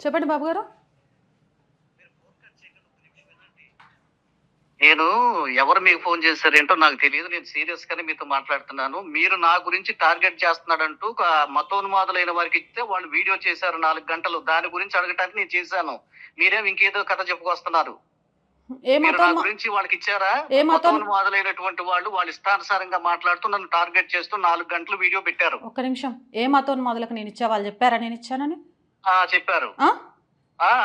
చెప్పండి బాబు గారు. నేను ఎవరు మీకు ఫోన్ చేశారేంటో నాకు తెలియదు. నేను సీరియస్ గానే మీతో మాట్లాడుతున్నాను. మీరు నా గురించి టార్గెట్ చేస్తున్నాడంటూ మతోన్మాదులైన వారికి ఇస్తే వాళ్ళు వీడియో చేశారు 4 గంటలు. దాని గురించి అడగటానికి నేను చేశాను. మీరేం ఇంకేదో కథ చెప్పుకొస్తున్నారు. ఏ మీరు నా మతం గురించి వాళ్ళకి ఇచ్చారా? ఏ మతం మతోన్మాదులైనటువంటి వాళ్ళు ఇష్టానుసారంగా మాట్లాడుతూ నన్ను టార్గెట్ చేస్తూ 4 గంటలు వీడియో పెట్టారు. ఒక్క నిమిషం. ఏ మతోన్మాదులకు నేను ఇచ్చా? వాళ్ళు చెప్పారా నేను ఇచ్చానని? చెప్పారు. ఆ?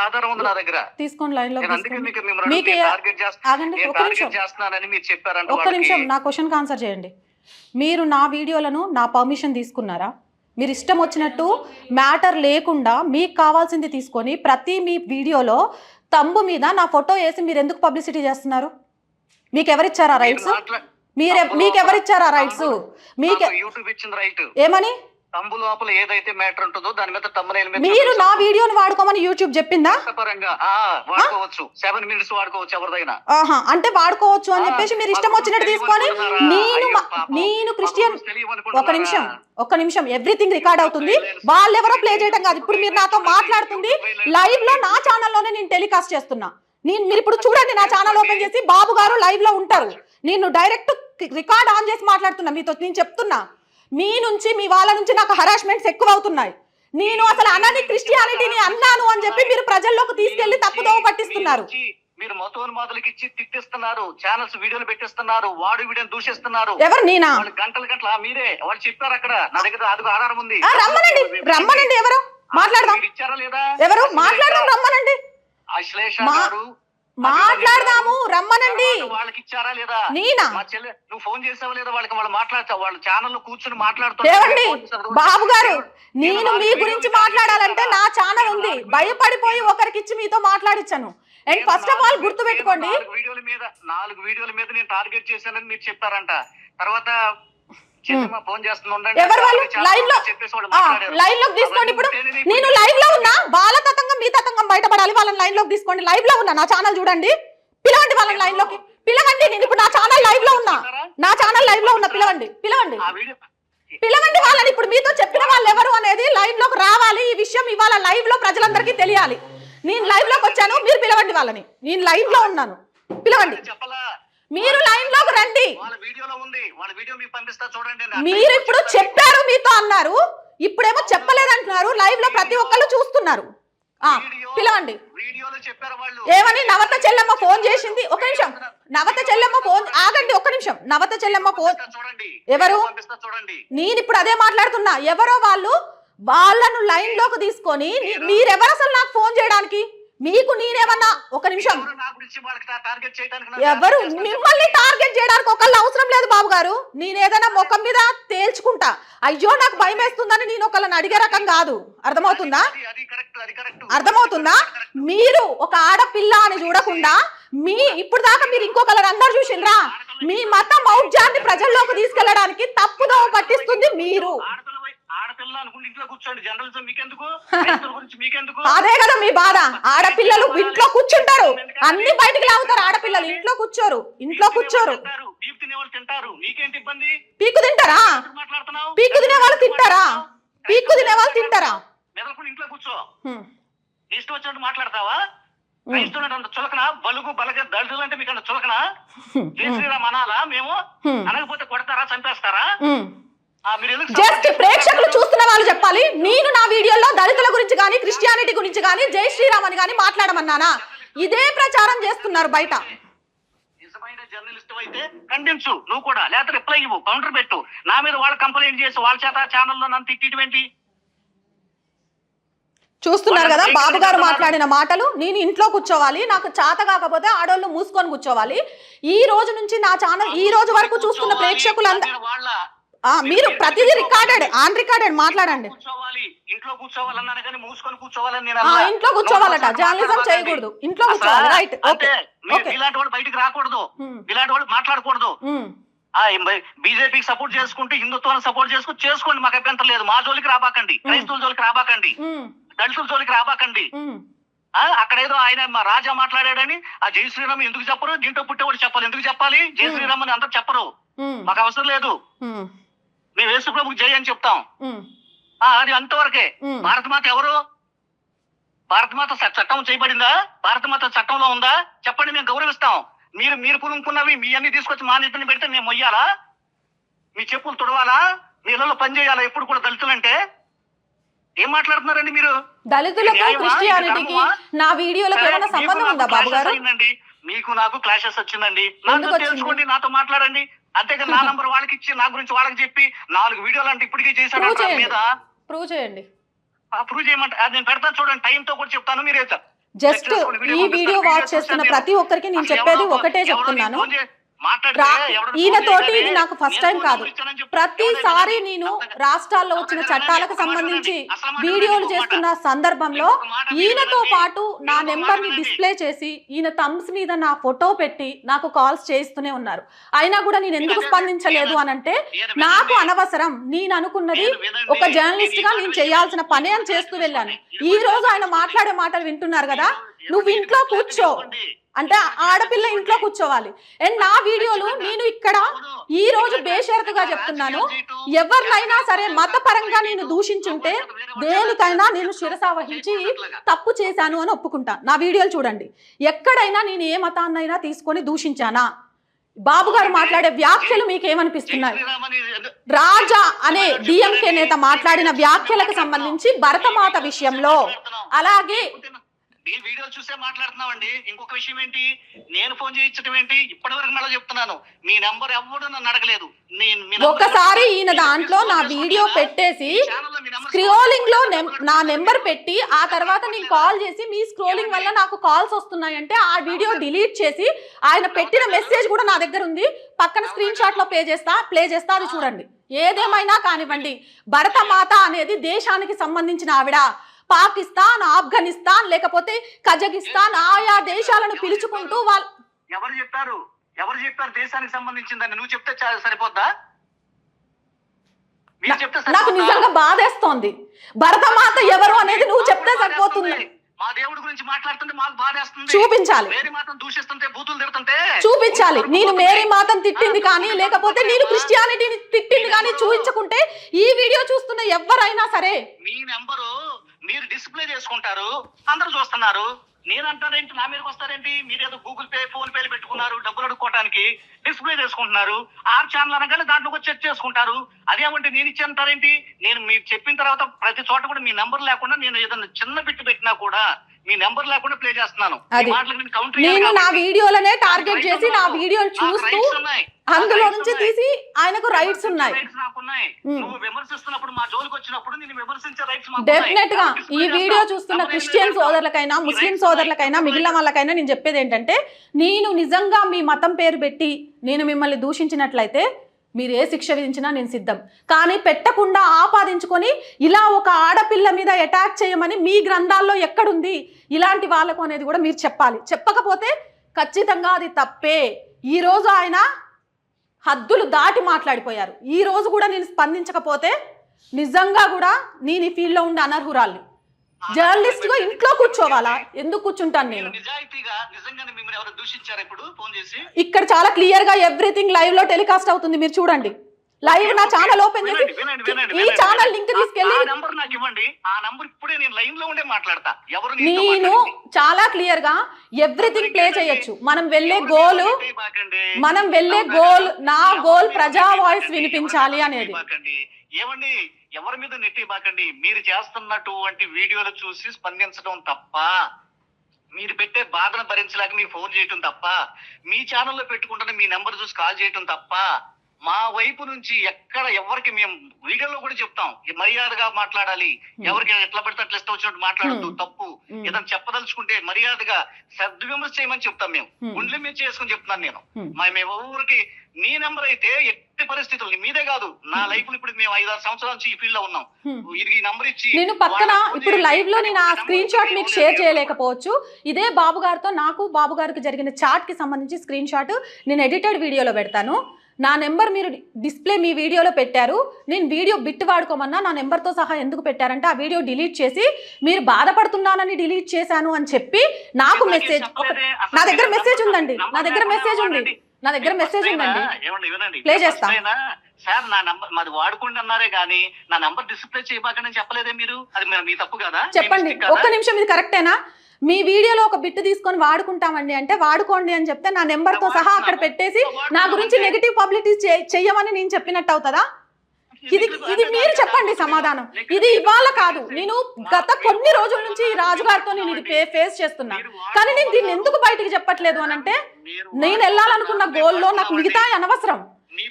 ఆధారం ఉంది నా దగ్గర. తీసుకోండి, లైన్ లో అందుకే తీసుకోండి. మీకు ఆగండి, ఒక్క నిమిషం. చేస్తున్నానని మీరు చెప్పారంట. ఒక్క నిమిషం, నా క్వశ్చన్కి ఆన్సర్ చేయండి. మీరు నా వీడియోలను నా పర్మిషన్ తీసుకున్నారా? మీరు ఇష్టం వచ్చినట్టు మ్యాటర్ లేకుండా మీకు కావాల్సింది తీసుకొని ప్రతి మీ వీడియోలో తంబు మీద నా ఫోటో వేసి మీరు ఎందుకు పబ్లిసిటీ చేస్తున్నారు? మీకు ఎవరిచ్చారా రైట్స్? మీకు ఎవరిచ్చారా రైట్స్? మీకు యూట్యూబ్ ఇచ్చిన రైట్. ఏమని? తంబు లోపల ఏదైతే మ్యాటర్ ఉంటుందో దాని మీద తమ్మునేల మీద మీరు నా వీడియోని వాడుకోమని యూట్యూబ్ చెప్పిందా? పరంగా వాడుకోవచ్చు. 7 మినిట్స్ వాడుకోవచ్చు ఎవరిదైనా. అంటే వాడుకోవచ్చు అని చెప్పేసి మీరు ఇష్టం వచ్చినట్టు తీసుకొని నేను క్రిస్టియన్. ఒక్క నిమిషం ఎవ్రీథింగ్ రికార్డ్ అవుతుంది. వాళ్ళెవరో ప్లే చేయడం కాదు. ఇప్పుడు మీరు నాతో మాట్లాడుతుంది లైవ్ లో నా ఛానల్లోనే నేను టెలికాస్ట్ చేస్తున్నా. మీరు ఇప్పుడు చూడండి, నా ఛానల్ ఓపెన్ చేసి బాబు గారు లైవ్ లో ఉంటారు. నేను డైరెక్ట్ రికార్డ్ ఆన్ చేసి మాట్లాడుతున్నా మీతో. నేను చెప్తున్నా, మీ నుంచి మీ వాళ్ళ నుంచి నాకు హరాస్మెంట్స్ ఎక్కువ అవుతున్నాయి. నేను అసలు అనని క్రిస్టియానిటీని అన్నాను అని చెప్పి మీరు ప్రజల్లోకి తీసుకెళ్లి తప్పుదోవ పట్టిస్తున్నారు. మీరు మతోన్మాదులకు ఇచ్చి తిట్టిస్తున్నారు, ఛానల్స్ వీడియోలు పెట్టిస్తున్నారు, వాడు వీడియోని దూషిస్తున్నారు. ఎవరు? నేనా? గంటల మీరే వాళ్ళు చెప్పారు అక్కడ. నా దగ్గర అది ఆధారం ఉంది. రమ్మనండి. ఎవరు మాట్లాడదాం? ఇచ్చారా లేదా? ఎవరు మాట్లాడదాం? రమ్మనండి. అశ్లేష గారు మాట్లాడదాము, రమ్మనండి. వాళ్ళకి ఇచ్చారా లేదా? నేనా? మా చెల్లె నువ్వు ఫోన్ చేసావా లేదా? వాళ్ళకి వాళ్ళు మాట్లాడతావు. వాళ్ళు ఛానల్లో కూర్చొని మాట్లాడుతున్నారు. ఏమండి బాబు గారు, నేను మీ గురించి మాట్లాడాలంటే నా ఛానల్ ఉంది. భయపడిపోయి ఒకరికి ఇచ్చి మీతో మాట్లాడించాను. అండ్ ఫస్ట్ ఆఫ్ ఆల్ గుర్తు పెట్టుకోండి, 4 వీడియోల మీద నేను టార్గెట్ చేశానని మీరు చెప్పారంట. తర్వాత ఫోన్ చేస్తున్నా ఎవరు వాళ్ళు? లైవ్ లోకి తీసుకోండి. ఇప్పుడు నేను లైవ్ లో ఉన్నా. వాళ్ళ తతంగం మీ తతంగం బయటపడాలి. వాళ్ళని లైన్ లోకి తీసుకోండి. లైవ్ లో ఉన్నా. నా ఛానల్ చూడండి. పిలవండి వాళ్ళని లైన్ లోకి. పిలవండి. నేను ఇప్పుడు నా ఛానల్ లైవ్ లో ఉన్నా. పిలవండి వాళ్ళని. ఇప్పుడు మీతో చెప్పిన వాళ్ళు ఎవరు అనేది లైవ్ లోకి రావాలి. ఈ విషయం ఇవాళ లైవ్ లో ప్రజలందరికీ తెలియాలి. నేను లైవ్ లోకి వచ్చాను, మీరు పిలవండి వాళ్ళని. నేను లైవ్ లో ఉన్నాను, పిలవండి. మీరు లైన్ లోకి రండి. మీరు ఇప్పుడు చెప్పారు, మీతో అన్నారు. ఇప్పుడేమో చెప్పలేదంటున్నారు. లైవ్ లో ప్రతి ఒక్కళ్ళు చూస్తున్నారు. పిలవండి. ఏమని? నవత చెల్లెమ్మ ఫోన్ చేసింది. ఒక నిమిషం. నవత చెల్లెమ్మ ఫోన్ ఆగండి. ఒక్క నిమిషం. నవత చెల్లెమ్మ ఫోన్ ఎవరు? నేను ఇప్పుడు అదే మాట్లాడుతున్నా. ఎవరో వాళ్ళను లైన్ లోకి తీసుకొని మీరెవరు అసలు నాకు ఫోన్ చేయడానికి? మీకు నేనేమన్నా? ఒక నిమిషం. ఎవరు మిమ్మల్ని టార్గెట్ చేయడానికి ఒకళ్ళు అవసరం లేదు బాబు గారు. నేను ఏదైనా ముఖం మీద తేల్చుకుంటా. అయ్యో నాకు భయం వేస్తుందని నేను ఒకళ్ళని అడిగే రకం కాదు. అర్థమవుతుందా? మీరు ఒక ఆడపిల్ల అని చూడకుండా ఇప్పుడు దాకా మీరు ఇంకొకళ్ళని అందరు చూసిండ్రా? మీ మత మౌఢ్యాన్ని ప్రజల్లోకి తీసుకెళ్లడానికి తప్పుదోవ పట్టిస్తుంది మీరు. అదే కదా మీ బాధ. ఆడపిల్లలు ఇంట్లో కూర్చుంటారు, అన్ని బయటికి లాగుతారు. ఆడపిల్లలు ఇంట్లో కూర్చోరు. పీకు తింటారా? పీకు తినే వాళ్ళు తింటారా? ఇంట్లో కూర్చో. ఇష్టం వచ్చినట్టు మాట్లాడతావా? చులకన బలుగు బలగ దళితులు అంటే మీకు చులకన? శ్రీరామ్ అనాలా? మేము అనకపోతే కొడతారా, చంపేస్తారా? జస్ట్ ప్రేక్షకులు చూస్తున్న వాళ్ళు చెప్పాలి. నేను నా వీడియోలో దళితుల గురించి కానీ క్రిస్టియానిటీ గురించి కానీ జై శ్రీరామ్ అని కానీ మాట్లాడమన్నానా? ఇదే ప్రచారం చేస్తున్నారు బయట. నిజమైన జర్నలిస్ట్ అయితే ఖండించు నువ్వు కూడా, లేకపోతే రిప్లై ఇవ్వు, కౌంటర్ పెట్టు. నా మీద వాళ్ళు కంప్లైంట్ చేసి వాళ్ళ చేత ఛానల్లో నన్ను తిట్టేటువంటి చూస్తున్నారు కదా బాబు గారు మాట్లాడిన మాటలు. నేను ఇంట్లో కూర్చోవాలి, నాకు చేత కాకపోతే ఆడోళ్ళు మూసుకొని కూర్చోవాలి. ఈ రోజు నుంచి నా ఛానల్ ఈ రోజు వరకు చూస్తున్న ప్రేక్షకులందరూ మీరు ప్రతిదీ ఆన్ రికార్డెడ్ మాట్లాడండి. ఇంట్లో కూర్చోవాలన్నాను కానీ మూసుకొని కూర్చోవాలని. ఇంట్లో కూర్చోవాలట, జర్నలిజం చేయకూడదు, ఇంట్లో కూర్చోవాలి. Right, okay. ఇలాంటి వాళ్ళు బయటికి రాకూడదు, ఇలాంటి వాళ్ళు మాట్లాడకూడదు. బీజేపీకి సపోర్ట్ చేసుకుంటూ హిందుత్వాన్ని సపోర్ట్ చేసుకోండి, మాకు అభ్యంతరం లేదు. మా జోలికి రాబాకండి, క్రైస్తవుల జోలికి రాబాకండి, దళితుల జోలికి రాబాకండి. అక్కడ ఏదో ఆయన మా రాజా మాట్లాడాడని ఆ జై శ్రీరామ్ ఎందుకు చెప్పరు? దీంట్లో పుట్టేవాడు చెప్పాలి. ఎందుకు చెప్పాలి జై శ్రీరామ్ అని? అందరు చెప్పరు, మాకు అవసరం లేదు. మేము యేసు ప్రభుకి జై అని చెప్తాం. అది అంతవరకే. భారత మాత ఎవరు? భారతమాత చట్టం చేయబడిందా? భారతమాత చట్టంలో ఉందా? చెప్పండి, మేము గౌరవిస్తాం. మీరు పులుముకున్నవి మీ అన్ని తీసుకొచ్చి మా నెత్తిన పెడితే మేము మొయ్యాలా? మీ చెప్పులు తుడవాలా? మీ ఇళ్లలో పని చేయాలా? ఎప్పుడు కూడా దళితులంటే ఏం మాట్లాడుతున్నారండి మీరు? దళితులకు క్రిస్టియానిటీకి నా వీడియోలకు ఏమైనా సంబంధం ఉందా బాబు గారు? మీకు నాకు క్లాషెస్ వచ్చిందండి. నాతో తెలుసుకోండి, నాతో మాట్లాడండి. అంతేగా నా నంబర్ వాళ్ళకి ఇచ్చి నా గురించి వాళ్ళకి చెప్పి 4 వీడియోలు అంటే ఇప్పటికే చేశాను మీద ప్రూవ్ చేయండి. ప్రూవ్ చేయమంటే అది నేను పెడతాను చూడండి, టైంతో కూడా చెప్తాను. మీరే జస్ట్ ఈ వీడియో వాచ్ చేస్తున్న ప్రతి ఒక్కరికి నేను చెప్పేది ఒకటే చెప్తున్నాను. ఈయనతోటి ఇది నాకు ఫస్ట్ టైం కాదు. ప్రతిసారి నేను రాష్ట్రాల్లో వచ్చిన చట్టాలకు సంబంధించి వీడియోలు చేస్తున్న సందర్భంలో ఈయనతో పాటు నా నెంబర్ ని డిస్ప్లే చేసి ఈయన థంబ్స్ మీద నా ఫోటో పెట్టి నాకు కాల్స్ చేస్తూనే ఉన్నారు. అయినా కూడా నేను ఎందుకు స్పందించలేదు అనంటే నాకు అనవసరం, నేను అనుకున్నది ఒక జర్నలిస్ట్ గా నేను చేయాల్సిన పని అని చేస్తూ వెళ్ళాను. ఈ రోజు ఆయన మాట్లాడే మాటలు వింటున్నారు కదా, నువ్వు ఇంట్లో కూర్చో అంటే ఆడపిల్ల ఇంట్లో కూర్చోవాలి. అండ్ నా వీడియోలు నేను ఇక్కడ ఈ రోజు బేషరతుగా చెప్తున్నాను, ఎవరినైనా సరే మతపరంగా నేను దూషించుంటే దేనికైనా నేను శిరస వహించి తప్పు చేశాను అని ఒప్పుకుంటా. నా వీడియోలు చూడండి, ఎక్కడైనా నేను ఏ మతాన్నైనా తీసుకొని దూషించానా? బాబు గారు మాట్లాడే వ్యాఖ్యలు మీకు ఏమనిపిస్తున్నాయి? రాజా అనే డిఎంకే నేత మాట్లాడిన వ్యాఖ్యలకు సంబంధించి భరతమాత విషయంలో, అలాగే ఈ వీడియో చూసే మాట్లాడుతున్నామండి. ఇంకొక విషయం ఏంటి, నేను ఫోన్ చేయించడం ఏంటి? ఇప్పటి వరకు మళ్ళీ చెప్తున్నాను, మీ నెంబర్ ఎవరు నన్ను అడగలేదు. ఒకసారి ఈయన దాంట్లో నా వీడియో పెట్టేసి స్క్రోలింగ్ లో నా నెంబర్ పెట్టి ఆ తర్వాత నేను కాల్ చేసి మీ స్క్రోలింగ్ వల్ల నాకు కాల్స్ వస్తున్నాయి అంటే ఆ వీడియో డిలీట్ చేసి ఆయన పెట్టిన మెసేజ్ కూడా నా దగ్గర ఉంది, పక్కన స్క్రీన్ షాట్ లో ప్లే చేస్తా అది చూడండి. ఏదేమైనా కానివ్వండి, భరతమాత అనేది దేశానికి సంబంధించిన ఆవిడ. పాకిస్తాన్, ఆఫ్ఘనిస్తాన్ లేకపోతే కజకిస్తాన్ ఆయా దేశాలను పిలుచుకుంటూ వాళ్ళు ఎవరు చెప్పారు దేశానికి సంబంధించిందని? నువ్వు చెప్తే సరిపోద్దా? నాకు నిజంగా బాధేస్తోంది. భరతమాత ఎవరు అనేది నువ్వు చెప్తే సరిపోతుంది. మా దేవుడి గురించి మాట్లాడుతుంటే మాకు బాధేస్తుంది. చూపించాలి, మేరీ మాతను దూషిస్తుంటే, బూతులు తిడుతుంటే చూపించాలి. నేను మేరీ మాతను తిట్టింది కానీ లేకపోతే నేను క్రిస్టియానిటీని తిట్టింది కానీ చూపించకుంటే ఈ వీడియో చూస్తున్న ఎవరైనా సరే మీ నెంబరు మీరు డిస్ప్లే చేసుకుంటారు, అందరూ చూస్తున్నారు. నేను అంటారేంటి, నా మీదకి వస్తారేంటి? మీరు ఏదో గూగుల్ పే, ఫోన్ పేలు పెట్టుకున్నారు డబ్బులు అడుక్కోవడానికి, డిస్ప్లే చేసుకుంటున్నారు. 6 ఛానల్ అనగానే దాంట్లో చెక్ చేసుకుంటారు. అదేమంటే నేను ఇచ్చి అంటారేంటి? నేను మీరు చెప్పిన తర్వాత ప్రతి చోట కూడా మీ నెంబర్ లేకుండా నేను ఏదైనా చిన్న బిట్ పెట్టినా కూడా మీ నెంబర్ లేకుండా ప్లే చేస్తున్నాను. నేను నా వీడియోలనే టార్గెట్ చేసి నా వీడియోలు చూస్తూ అందులో నుంచి తీసి ఆయనకు రైట్స్ ఉన్నాయి. డెఫినెట్ గా ఈ వీడియో చూస్తున్న క్రిస్టియన్ సోదరులకైనా ముస్లిం సోదరులకైనా మిగిలిన వాళ్ళకైనా నేను చెప్పేది ఏంటంటే, నేను నిజంగా మీ మతం పేరు పెట్టి నేను మిమ్మల్ని దూషించినట్లయితే మీరు ఏ శిక్ష విధించినా నేను సిద్ధం. కానీ పెట్టకుండా ఆపాదించుకొని ఇలా ఒక ఆడపిల్ల మీద అటాక్ చేయమని మీ గ్రంథాల్లో ఎక్కడుంది ఇలాంటి వాళ్ళకు అనేది కూడా మీరు చెప్పాలి. చెప్పకపోతే ఖచ్చితంగా అది తప్పే. ఈరోజు ఆయన హద్దులు దాటి మాట్లాడిపోయారు. ఈ రోజు కూడా నేను స్పందించకపోతే నిజంగా కూడా నేను ఈ ఫీల్డ్లో ఉండే అనర్హురాల్ని. జర్నలిస్ట్ గా ఇంట్లో కూర్చోవాలా? ఎందుకు కూర్చుంటాను నేను? ఇక్కడ చాలా క్లియర్ గా ఎవ్రీథింగ్ లైవ్ లో టెలికాస్ట్ అవుతుంది, మీరు చూడండి. లైవ్ నా ఛానల్ ఓపెన్ చేసి ఈ ఛానల్ లింక్ తీసుకెళ్ళి నేను చాలా క్లియర్ గా ఎవ్రీథింగ్ ప్లే చేయొచ్చు. మనం వెళ్ళే గోల్ నా గోల్ ప్రజా వాయిస్ వినిపించాలి అనేది. ఏమండి, ఎవరి మీద నెట్టి బాకండి. మీరు చేస్తున్నటువంటి వీడియోలు చూసి స్పందించడం తప్ప, మీరు పెట్టే బాధను భరించలేక మీ ఫోన్ చేయటం తప్ప, మీ ఛానల్లో పెట్టుకుంటున్న మీ నెంబర్ చూసి కాల్ చేయటం తప్ప, మా వైపు నుంచి ఎక్కడ ఎవరికి మేము వీడియోలో కూడా చెప్తాం, మర్యాదగా మాట్లాడాలి. ఎవరికి ఎట్లా పడితే అట్లా ఇష్టం వచ్చినట్టు మాట్లాడద్దు, తప్పు. ఏదైనా చెప్పదలుచుకుంటే మర్యాదగా సద్విమర్శ చేయమని చెప్తాం. మేము గుండెల మీద చేసుకుని చెప్తున్నాను నేను. మేము ఎవరికి మీ నెంబర్ అయితే ఎట్టి పరిస్థితులు మీదే కాదు, నా లైఫ్ లో ఇప్పుడు మేము 5-6 సంవత్సరాల నుంచి ఈ ఫీల్డ్ లో ఉన్నాం. ఇది నంబర్ ఇచ్చి నేను పక్కన ఇప్పుడు లైవ్ లో నేను ఆ స్క్రీన్ షాట్ మీకు షేర్ చేయలేకపోవచ్చు. ఇదే బాబు గారితో నాకు బాబు గారికి జరిగిన చాట్ కి సంబంధించి స్క్రీన్ షాట్ నేను ఎడిటెడ్ వీడియోలో పెడతాను. నా నెంబర్ మీరు డిస్ప్లే మీ వీడియోలో పెట్టారు, నేను వీడియో బిట్ వాడుకోమన్నా నా నెంబర్తో సహా ఎందుకు పెట్టారంటే ఆ వీడియో డిలీట్ చేసి మీరు బాధపడుతున్నానని డిలీట్ చేశాను అని చెప్పి నాకు మెసేజ్, నా దగ్గర మెసేజ్ ఉందండి, నా దగ్గర మెసేజ్ ఉందండి, ప్లే చేస్తా. సార్ నా నంబర్ మాది వాడుకోండి అన్నారే కానీ నా నంబర్ డిస్ప్లే చేయబాకని చెప్పలేదే మీరు. అది మీ తప్పు కదా? చెప్పండి ఒక్క నిమిషం, ఇది కరెక్టేనా? మీ వీడియోలో ఒక బిట్ తీసుకొని వాడుకుంటామండి అంటే వాడుకోండి అని చెప్తే నా నెంబర్ తో సహా అక్కడ పెట్టేసి నా గురించి నెగిటివ్ పబ్లిసిటీ చెయ్యమని నేను చెప్పినట్టు అవుతుందా? ఇది మీరు చెప్పండి సమాధానం. ఇది ఇవాళ కాదు, నేను గత కొన్ని రోజుల నుంచి ఈ రాజుగారితో నేను ఇది ఫేస్ చేస్తున్నా. కానీ నేను దీన్ని ఎందుకు బయటికి చెప్పట్లేదు అని అంటే, నేను వెళ్ళాలనుకున్న గోల్లో నాకు మిగతా అనవసరం.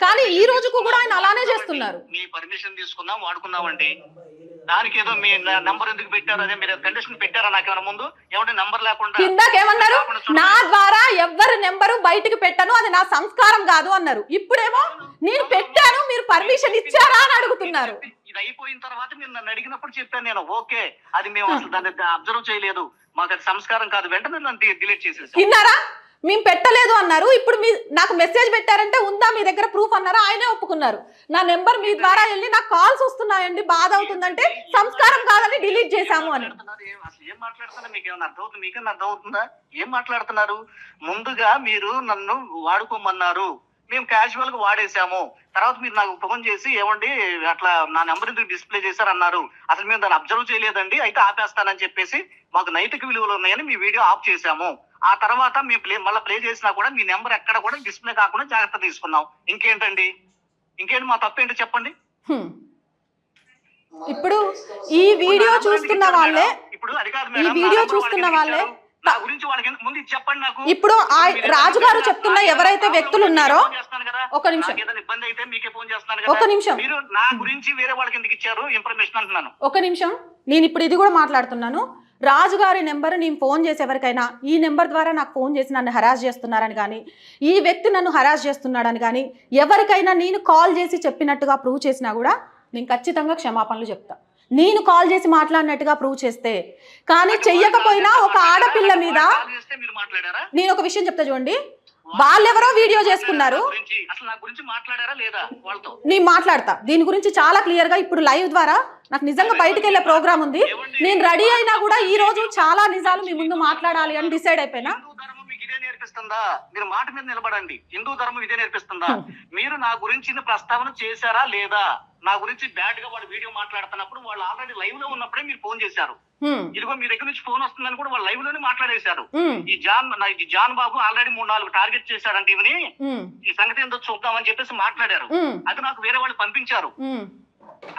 కానీ ఈ రోజుకు కూడా ఆయన అలానే చేస్తున్నారు. మీ పర్మిషన్ తీసుకుందాం వాడుకుందామండి, దానికి ఏదో మీ నంబర్ ఎందుకు పెట్టారు? అదే మీరు కండిషన్ పెట్టారా నాకేమైనా ముందు? ఏమంటే నంబర్ లేకుండా కిందకేమన్నారు, నా ద్వారా ఎవ్వరు నెంబరు బయటికి పెట్టను, అది నా సంస్కారం కాదు అన్నారు. ఇప్పుడేమో నేను పెట్టాను, మీరు పర్మిషన్ ఇచ్చారా అని అడుగుతున్నారు. ఇది అయిపోయిన తర్వాత మీరు నన్ను అడిగినప్పుడు చెప్పాను నేను, ఓకే అది మేము అసలు దాన్ని అబ్జర్వ్ చేయలేదు, మాకు అది సంస్కారం కాదు, వెంటనే నన్ను డిలీట్ చేసేసాం. విన్నారా? మేము పెట్టలేదు అన్నారు. ఇప్పుడు మీ నాకు మెసేజ్ పెట్టారంటే ఉందా మీ దగ్గర ప్రూఫ్ అన్నారా? ఆయనే ఒప్పుకున్నారు. నా నెంబర్ మీ ద్వారా వెళ్ళి నాకు కాల్స్ వస్తున్నాయండి, బాధ అవుతుందంటే సంస్కారం కాదని డిలీట్ చేశాము అని. అసలు ఏం మాట్లాడుతున్నా మీకు ఏమైనా అర్థమవుతుంది? మీకన్నా అర్థం అవుతుందా ఏం మాట్లాడుతున్నారు? ముందుగా మీరు నన్ను వాడుకోమన్నారు, మేము క్యాజువల్ గా వాడేసాము. తర్వాత మీరు నాకు ఫోన్ చేసి ఏమండి అట్లా నా నెంబర్ ఎందుకు డిస్ప్లే చేశారన్నారు. అసలు మేము దాన్ని అబ్జర్వ్ చేయలేదండి, అయితే ఆపేస్తానని చెప్పేసి మాకు నైతిక విలువలు ఉన్నాయని మీ వీడియో ఆఫ్ చేశాము. ఆ తర్వాత మేము మళ్ళీ ప్లే చేసినా కూడా మీ నెంబర్ ఎక్కడ కూడా డిస్ప్లే కాకుండా జాగ్రత్త తీసుకున్నాం. ఇంకేంటండి? ఇంకేంటి మా తప్పేంటి చెప్పండి? ఇప్పుడు ఈ వీడియో చూస్తున్న వాళ్ళే, ఇప్పుడు అది కాదు ఈ వీడియో చూస్తున్న వాళ్ళే నా గురించి వాళ్ళకి ముందు చెప్పండి నాకు. ఇప్పుడు రాజుగారు చెప్తున్న ఎవరైతే వ్యక్తులు ఉన్నారో, ఒక నిమిషం, ఏదైనా ఇబ్బంది అయితే మీకే ఫోన్ చేస్తాను కదా. ఒక నిమిషం, మీరు నా గురించి వేరే వాళ్ళకి ఎందుకు ఇచ్చారు ఇన్ఫర్మేషన్ అంటున్నాను. ఒక నిమిషం, నేను ఇప్పుడు ఇది కూడా మాట్లాడుతున్నాను. రాజుగారి నెంబర్ నేను ఫోన్ చేసి ఎవరికైనా ఈ నెంబర్ ద్వారా నాకు ఫోన్ చేసి నన్ను హరాస్ చేస్తున్నారని కానీ, ఈ వ్యక్తి నన్ను హరాస్ చేస్తున్నాడని కానీ ఎవరికైనా నేను కాల్ చేసి చెప్పినట్టుగా ప్రూవ్ చేసినా కూడా నేను ఖచ్చితంగా క్షమాపణలు చెప్తా. నేను కాల్ చేసి మాట్లాడినట్టుగా ప్రూవ్ చేస్తే. కానీ చెయ్యకపోయినా ఒక ఆడపిల్ల మీద నేను ఒక విషయం చెప్తా చూడండి, వాళ్ళెవరో వీడియో చేసుకున్నారు, నేను మాట్లాడతా దీని గురించి చాలా క్లియర్ గా. ఇప్పుడు లైవ్ ద్వారా నాకు నిజంగా బయటకు వెళ్ళే ప్రోగ్రామ్ ఉంది, నేను రెడీ అయినా కూడా ఈ రోజు చాలా నిజాలు మీ ముందు మాట్లాడాలి అని డిసైడ్ అయిపోయినా. నేర్పిస్తుందా? మీరు మాట మీద నిలబడండి. హిందూ ధర్మం ఇదే నేర్పిస్తుందా? మీరు నా గురించి ప్రస్తావన చేశారా లేదా? నా గురించి బ్యాడ్ గా వాడు వీడియో మాట్లాడుతున్నప్పుడు వాళ్ళు ఆల్రెడీ లైవ్ లో ఉన్నప్పుడే మీరు ఫోన్ చేశారు. ఇదిగో మీ దగ్గర నుంచి ఫోన్ వస్తుందని కూడా వాళ్ళు లైవ్ లోనే మాట్లాడేశారు. ఈ జాన్ బాబు ఆల్రెడీ 3-4 టార్గెట్ చేశారంటే ఇవని, ఈ సంగతి ఏందో చూద్దామని చెప్పేసి మాట్లాడారు. అది నాకు వేరే వాళ్ళు పంపించారు.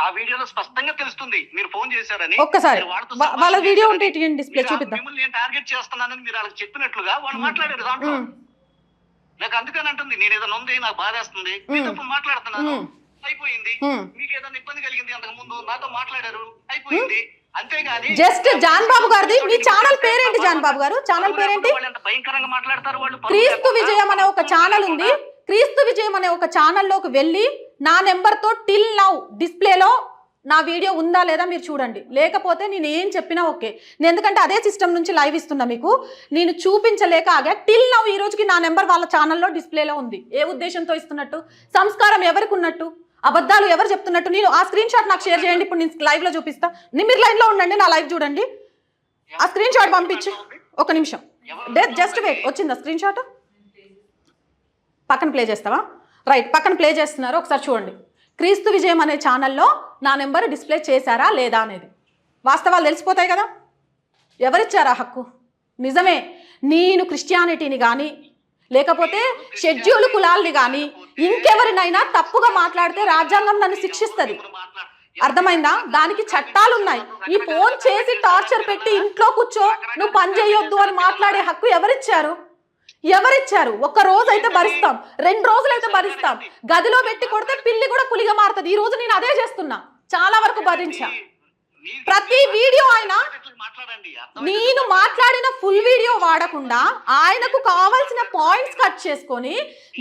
ఆ వీడియోలో స్పష్టంగా తెలుస్తుంది మీరు ఫోన్ చేశారని. ఒక్కసారి వాళ్ళ వీడియో ఉంటే డిస్ప్లే చూపిద్దాం. మిమ్మల్ని నేను టార్గెట్ చేస్తున్నానని మీరు వాళ్ళకి చెప్పినట్లుగా వాళ్ళు మాట్లాడారు దాంట్లో. నాకు అందుకని అంటుంది, నేను ఏదైనా ఉంది నాకు బాధేస్తుంది, మీతో మాట్లాడుతున్నాను, అయిపోయింది. మీకు ఏదైనా ఇబ్బంది కలిగింది అంతకు ముందు నాతో మాట్లాడారు, అయిపోయింది. అంతేగాని జస్ట్ జాన్ బాబు గారిది మీ ఛానల్ పేరేంటి? జాన్ బాబు గారు ఛానల్ పేరేంటి? భయంకరంగా మాట్లాడతారు వాళ్ళు. క్రీస్తు విజయం అనే ఒక ఛానల్ ఉంది. క్రీస్తు విజయం అనే ఒక ఛానల్లోకి వెళ్ళి నా నెంబర్తో టిల్ నౌ డిస్ప్లేలో నా వీడియో ఉందా లేదా మీరు చూడండి. లేకపోతే నేను ఏం చెప్పినా ఓకే. నేను ఎందుకంటే అదే సిస్టమ్ నుంచి లైవ్ ఇస్తున్నా మీకు, నేను చూపించలేక ఆగా. టిల్ నౌ ఈ రోజుకి నా నెంబర్ వాళ్ళ ఛానల్లో డిస్ప్లేలో ఉంది. ఏ ఉద్దేశంతో ఇస్తున్నట్టు? సంస్కారం ఎవరికి ఉన్నట్టు? అబద్ధాలు ఎవరు చెప్తున్నట్టు? నేను ఆ స్క్రీన్ షాట్ నాకు షేర్ చేయండి, ఇప్పుడు నేను లైవ్లో చూపిస్తా. మీరు లైన్లో ఉండండి, నా లైవ్ చూడండి. ఆ స్క్రీన్ షాట్ పంపించు. ఒక నిమిషం, జస్ట్ వెయిట్. వచ్చిందా స్క్రీన్ షాట్? పక్కన ప్లే చేస్తావా? రైట్, పక్కన ప్లే చేస్తున్నారు, ఒకసారి చూడండి. క్రీస్తు విజయం అనే ఛానల్లో నా నెంబర్ డిస్ప్లే చేశారా లేదా అనేది వాస్తవాలు తెలిసిపోతాయి కదా. ఎవరిచ్చారా హక్కు? నిజమే, నేను క్రిస్టియానిటీని కానీ లేకపోతే షెడ్యూల్ కులాల్ని కానీ ఇంకెవరినైనా తప్పుగా మాట్లాడితే రాజ్యాంగం నన్ను శిక్షిస్తుంది. అర్థమైందా? దానికి చట్టాలు ఉన్నాయి. ఈ ఫోన్ చేసి టార్చర్ పెట్టి ఇంట్లో కూర్చో నువ్వు పని చేయొద్దు అని మాట్లాడే హక్కు ఎవరిచ్చారు? ఎవరిచ్చారు? ఒక్క రోజు అయితే భరిస్తాం, 2 రోజులైతే భరిస్తాం. గదిలో పెట్టి కొడితే పిల్లి కూడా పులిగా మారుతుంది. ఈ రోజు నేను అదే చేస్తున్నా, చాలా వరకు భరించా. ప్రతి వీడియో అయినా నేను మాట్లాడిన ఫుల్ వీడియో వాడకుండా ఆయనకు కావాల్సిన పాయింట్స్ కట్ చేసుకొని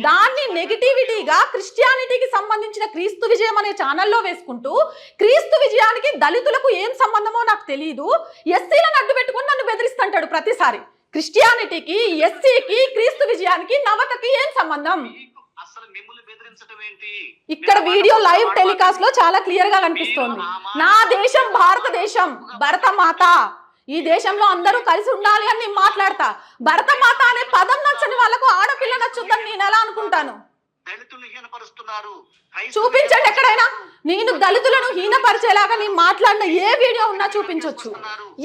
దాన్ని నెగిటివిటీగా క్రిస్టియానిటీకి సంబంధించిన క్రీస్తు విజయం అనే ఛానల్లో వేసుకుంటూ, క్రీస్తు విజయానికి దళితులకు ఏం సంబంధమో నాకు తెలియదు, ఎస్సీలను అడ్డు పెట్టుకుని నన్ను బెదిరిస్తుంటాడు ప్రతిసారి. క్రిస్టియానిటీకి, ఎస్సీకి, క్రీస్తు విజయానికి, నవతకి ఏం సంబంధం? ఇక్కడ వీడియో లైవ్ టెలికాస్ట్ లో చాలా క్లియర్ గా కనిపిస్తోంది. నా దేశం భారతదేశం, భరతమాత, ఈ దేశంలో అందరూ కలిసి ఉండాలి అని నేను మాట్లాడతా. భరతమాత అనే పదం నచ్చని వాళ్ళకు ఆడపిల్ల నచ్చుద్దని నేను ఎలా అనుకుంటాను? దళితులను హీనపరుస్తున్నారు. చూపించండి ఎక్కడైనా. నేను దళితులను హీనపరిచేలాగా నేను మాట్లాడిన ఏ వీడియో ఉన్నా చూపించొచ్చు.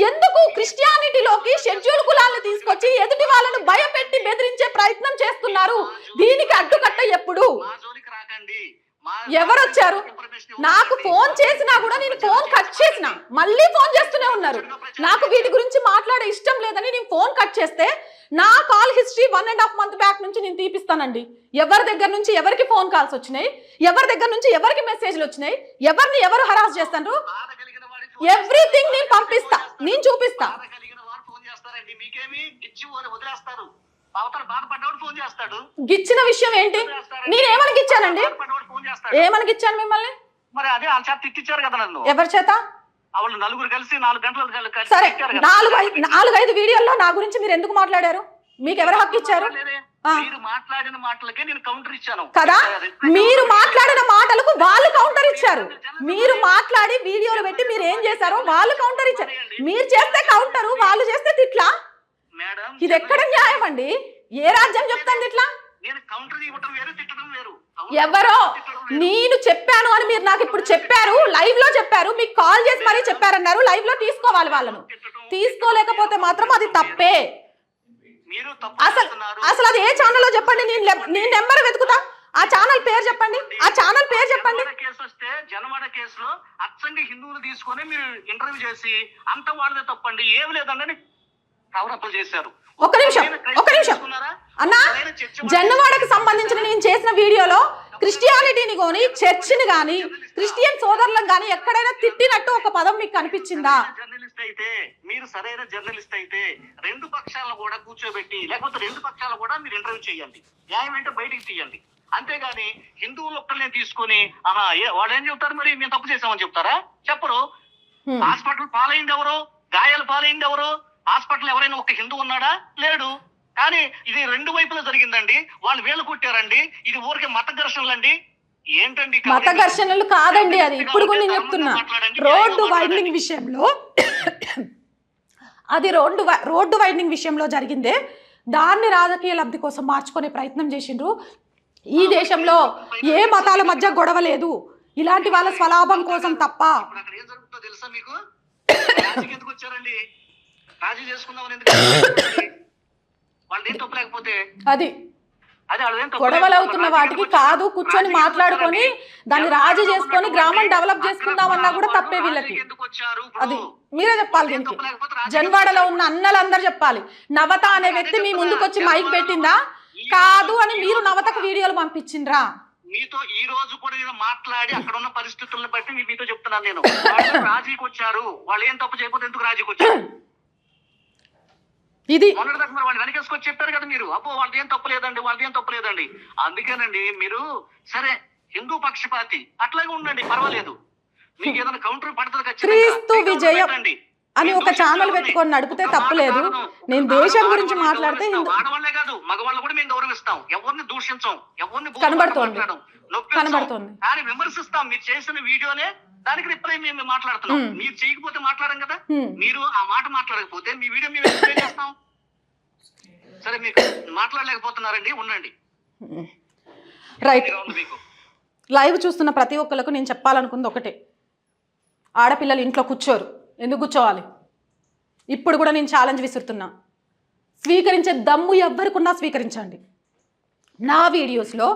ఎందుకు క్రిస్టియానిటీలోకి షెడ్యూల్ కులాలను తీసుకొచ్చి ఎదుటి వాళ్ళను భయపెట్టి బెదిరించే ప్రయత్నం చేస్తున్నారు? దీనికి అడ్డుకట్ట ఎప్పుడు? మా జోలికి రాకండి. ఎవరు వచ్చారు? నాకు ఫోన్ చేసినా కూడా నేను ఫోన్ కట్ చేసిన, మళ్ళీ ఫోన్ చేస్తూనే ఉన్నారు. నాకు వీటి గురించి మాట్లాడే ఇష్టం లేదని నేను ఫోన్ కట్ చేస్తే నా కాల్ హిస్టరీ 1.5 month బ్యాక్ నుంచి నేను తీపిస్తానండి. ఎవరి దగ్గర నుంచి ఎవరికి ఫోన్ కాల్స్ వచ్చినాయి, ఎవరి దగ్గర నుంచి ఎవరికి మెసేజ్లు వచ్చినాయి, ఎవరిని ఎవరు హరాస్ చేస్తారు, ఎవ్రీథింగ్ నేను పంపిస్తా, నేను చూపిస్తా. మీకేమి ఇచ్చి వదిలేస్తారు. అవతల బాధపడ్డవాడు ఫోన్ చేస్తాడు. గిచ్చిన విషయం ఏంటి? నేనేమని గిచ్చానండి? ఏమని గిచ్చాను మిమ్మల్ని? మరి అదే వాళ్ళ చేత తిట్టించారు కదా నన్ను. ఎవరి చేత? వాళ్ళు నలుగురు కలిసి 4 గంటలు సరే, 4-5 వీడియోల్లో నా గురించి మీరు ఎందుకు మాట్లాడారు? మీకు ఎవరు హక్కు ఇచ్చారు? మీరు మాట్లాడిన మాటలకే నేను కౌంటర్ ఇచ్చాను కదా. మీరు మాట్లాడిన మాటలకు వాళ్ళు కౌంటర్ ఇచ్చారు. మీరు మాట్లాడి వీడియోలు పెట్టి మీరు ఏం చేశారో వాళ్ళు కౌంటర్ ఇచ్చారు. మీరు చేస్తే కౌంటరు, వాళ్ళు చేస్తే తిట్లా. ఇది ఎక్కడ న్యాయం అండి? ఏ రాజ్యం చెప్తాంది ఇట్లా? ఎవరో నేను చెప్పాను అని మీరు నాకు ఇప్పుడు చెప్పారు, లైవ్ లో చెప్పారు, మీకు కాల్ చేసి మరీ చెప్పారన్నారు. లైవ్ లో తీసుకోవాలి వాళ్ళను. తీసుకోలేకపోతే మాత్రం అది తప్పే. అసలు అది ఏ ఛానల్లో చెప్పండి, నేను నెంబర్ వెతుకుతా. ఆ ఛానల్ పేరు చెప్పండి, ఆ ఛానల్ పేరు చెప్పండి. కేసు వస్తే జనవాడ కేసులో అచ్చంగా హిందువులు తీసుకొని మీరు ఇంటర్వ్యూ చేసి అంత వాళ్ళదే తప్పండి, ఏమి లేదండి కవరప్పులు చేశారు. ఒక్క నిమిషం అన్నా, జన్నవాడకు సంబంధించిన నేను చేసిన వీడియోలో క్రిస్టియానిటీని కానీ చర్చిని కానీ క్రిస్టియన్ సోదరులను కానీ ఎక్కడైనా తిట్టినట్టు ఒక పదం మీకు కనిపించిందా? జర్నలిస్ట్ అయితే మీరు సరైన జర్నలిస్ట్ అయితే 2 పక్షాలను కూడా కూర్చోబెట్టి, లేకపోతే 2 పక్షాలు కూడా మీరు ఇంటర్వ్యూ చేయండి, న్యాయం అంటే బయటికి తీయండి. అంతేగాని హిందువులు ఒక్కరిని తీసుకొని వాళ్ళు ఏం చెప్తారు, మరి మేము తప్పు చేసామని చెప్తారా? చెప్పరు. హాస్పిటల్ పాలైంది ఎవరు, గాయాలు పాలైంది ఎవరు? హాస్పిటల్ ఎవరైనా ఒక హిందూ ఉన్నాడా? లేడు. కానీ ఇది 2 వైపులా జరిగిందండి. వాళ్ళు వేలు కొట్టారండి. ఇది ఊరికే మత ఘర్షణలండి. ఏంటండి మత ఘర్షణలు కాదండి, అది ఇప్పుడు కూడా నేను చెప్తున్నా. రోడ్డు వైండింగ్ విషయంలో అది రోడ్డు వైండింగ్ విషయంలో జరిగిందే. దాన్ని రాజకీయ లబ్ధి కోసం మార్చుకునే ప్రయత్నం చేసిండ్రు. ఈ దేశంలో ఏ మతాల మధ్య గొడవ లేదు, ఇలాంటి వాళ్ళ స్వలాభం కోసం తప్ప. ఏం జరుగుతుందో తెలుసా మీకు? ఎందుకు వచ్చారండి? రాజీ చేసుకుందామని ఎందుకు? వాళ్ళేం తప్పు లేకపోతే అది గొడవలు అవుతున్న వాటికి కాదు, కూర్చొని మాట్లాడుకొని దాన్ని రాజీ చేసుకొని గ్రామం డెవలప్ చేసుకుందామన్నా కూడా తప్పే వీళ్ళకి. అది మీరే చెప్పాలి. దీనికి జన్వాడలో ఉన్న అన్నలందరూ చెప్పాలి. నవత అనే వ్యక్తి మీ ముందుకు వచ్చి మైక్ పెట్టిందా కాదు అని మీరు నవతకు వీడియోలు పంపించిండ్రా? మీతో ఈ రోజు కూడా నేను మాట్లాడి అక్కడ ఉన్న పరిస్థితులను బట్టి మీతో చెప్తున్నాను. నేను రాజీకి వచ్చారు, వాళ్ళు ఏం తప్పు చేయకపోతే ఎందుకు రాజీకి వచ్చారు? ఇది మొన్నటిదాకా మరి వాళ్ళు వెనకేసుకొచ్చి చెప్పారు కదా మీరు, అబ్బో వాళ్ళది ఏం తప్పలేదండి, వాళ్ళది ఏం తప్పలేదండి. అందుకేనండి మీరు సరే హిందూ పక్షపాతి అట్లాగే ఉండండి, పర్వాలేదు. మీకు ఏదైనా కౌంటర్ పడుతుంది క్రీస్తు విజయం అని ఒక ఛానల్ పెట్టుకొని నడిపితే తప్పలేదు. నేను దేశం గురించి మాట్లాడితే ఆడవాళ్లే కాదు మగవాళ్ళు కూడా మేము గౌరవిస్తాం, ఎవరిని దూషించాం, ఎవరిని కనబడుతోంది కానీ విమర్శిస్తాం. మీరు చేసిన వీడియోనే దానికి రిప్లై మేము మాట్లాడుతున్నాం. మీరు చేయకపోతే మాట్లాడాం కదా. మీరు ఆ మాట మాట్లాడకపోతే మీ వీడియో మేము ఎక్స్ప్లెయిన్ చేస్తాం. సరే మీకు మాట్లాడలేకపోతున్నారండి, ఉండండి. రైట్. లైవ్ చూస్తున్న ప్రతి ఒక్కరికి నేను చెప్పాలనుకుంది ఒకటే, ఆడపిల్లలు ఇంట్లో కూర్చోరు. ఎందుకు కూర్చోవాలి? ఇప్పుడు కూడా నేను ఛాలెంజ్ విసురుతున్నా, స్వీకరించే దమ్ము ఎవ్వరికున్నా స్వీకరించండి. నా వీడియోస్లో